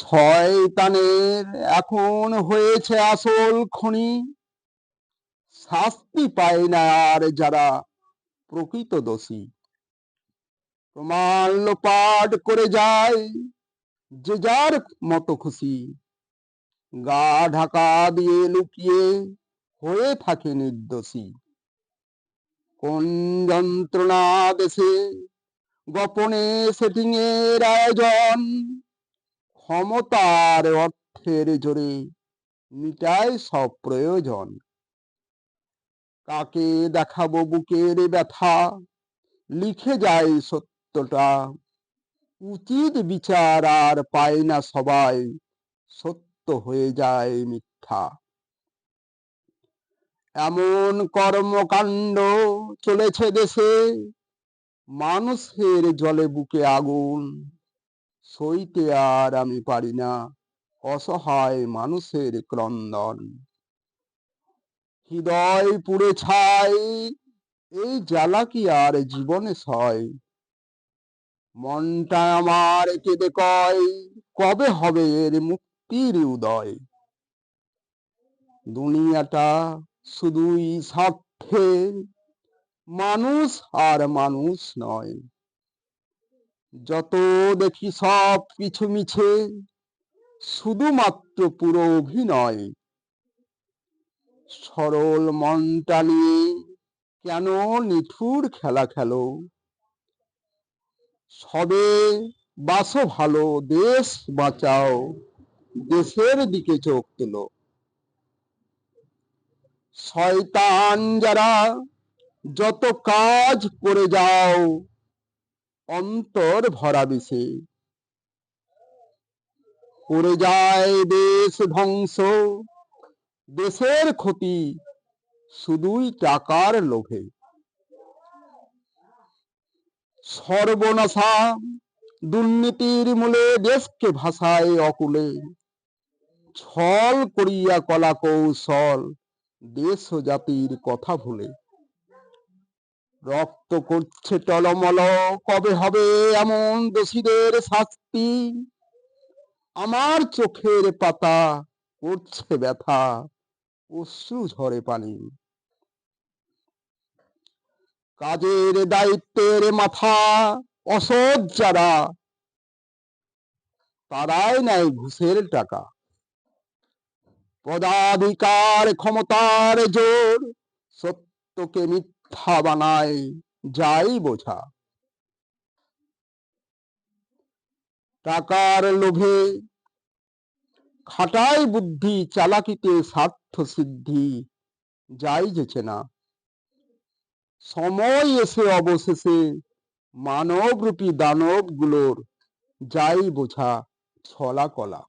শয়তানের এখন হয়েছে আসল খনি, শাস্তি পায় না আর যারা প্রকৃত দোষী। প্রমাণ লোপাট করে যায় যে যার মতো খুশি, গা ঢাকা দিয়ে লুকিয়ে হয়ে থাকে নির্দোষী। কোন যন্ত্রণা দেশে গোপনে সেটিং এর আয়োজন, ক্ষমতার অর্থের জোরে মিটায় সব প্রয়োজন। কাকে দেখাবো বুকের ব্যথা, লিখে যায় সত্যটা, উচিত বিচার আর পায় না সবাই, সত্য হয়ে যায় মিথ্যা। এমন কর্মকাণ্ড চলেছে দেশে, মানুষের জলে বুকে আগুন, সইতে আর আমি পারি না অসহায় মানুষের ক্রন্দন। হৃদয় পুড়ে ছাই, এই জ্বালা কি আর জীবনে সয়? মনটা আমার কেঁদে কয়, কবে হবে এর মুক্তির উদয়? দুনিয়াটা শুধুই স্বার্থের, মানুষ আর মানুষ নয়। যত দেখি সব কিছু মিছে, শুধুমাত্র পুরো অভিনয়। সরল মনটা নিয়ে কেন নিঠুর খেলা খেলো? সবে বাসো ভালো, দেশ বাঁচাও, দেশের দিকে চোখ তোলো। শয়তান যারা যত কাজ করে যাও, অন্তর ভরা বিষে করে যায় দেশ ধ্বংস, দেশের ক্ষতি শুধুই টাকার লোভে। সর্বনাশা দুর্নীতির মূলে দেশকে ভাসায় অকুলে, ছল করিয়া কলা কৌশল দেশ ও জাতির কথা ভুলে। রক্ত করছে টলমল, কবে হবে এমন দোষীদের শাস্তি? আমার চোখের পাতা করছে ব্যথা, অশ্রু ঝরে পানি। কাজের দায়িত্বের মাথা অসৎ যারা, তারাই নেয় ঘুষের টাকা। পদাধিকার ক্ষমতার জোর, সত্যকে মিথ্যা বানায় যাই বোঝা। টাকার লোভে খাটায় বুদ্ধি, চালাকিতে স্বার্থ সিদ্ধি যাই যেছে না। সময় এসে অবশেষে মানবরূপী দানব গুলোর যাই বোঝা ছলা কলা।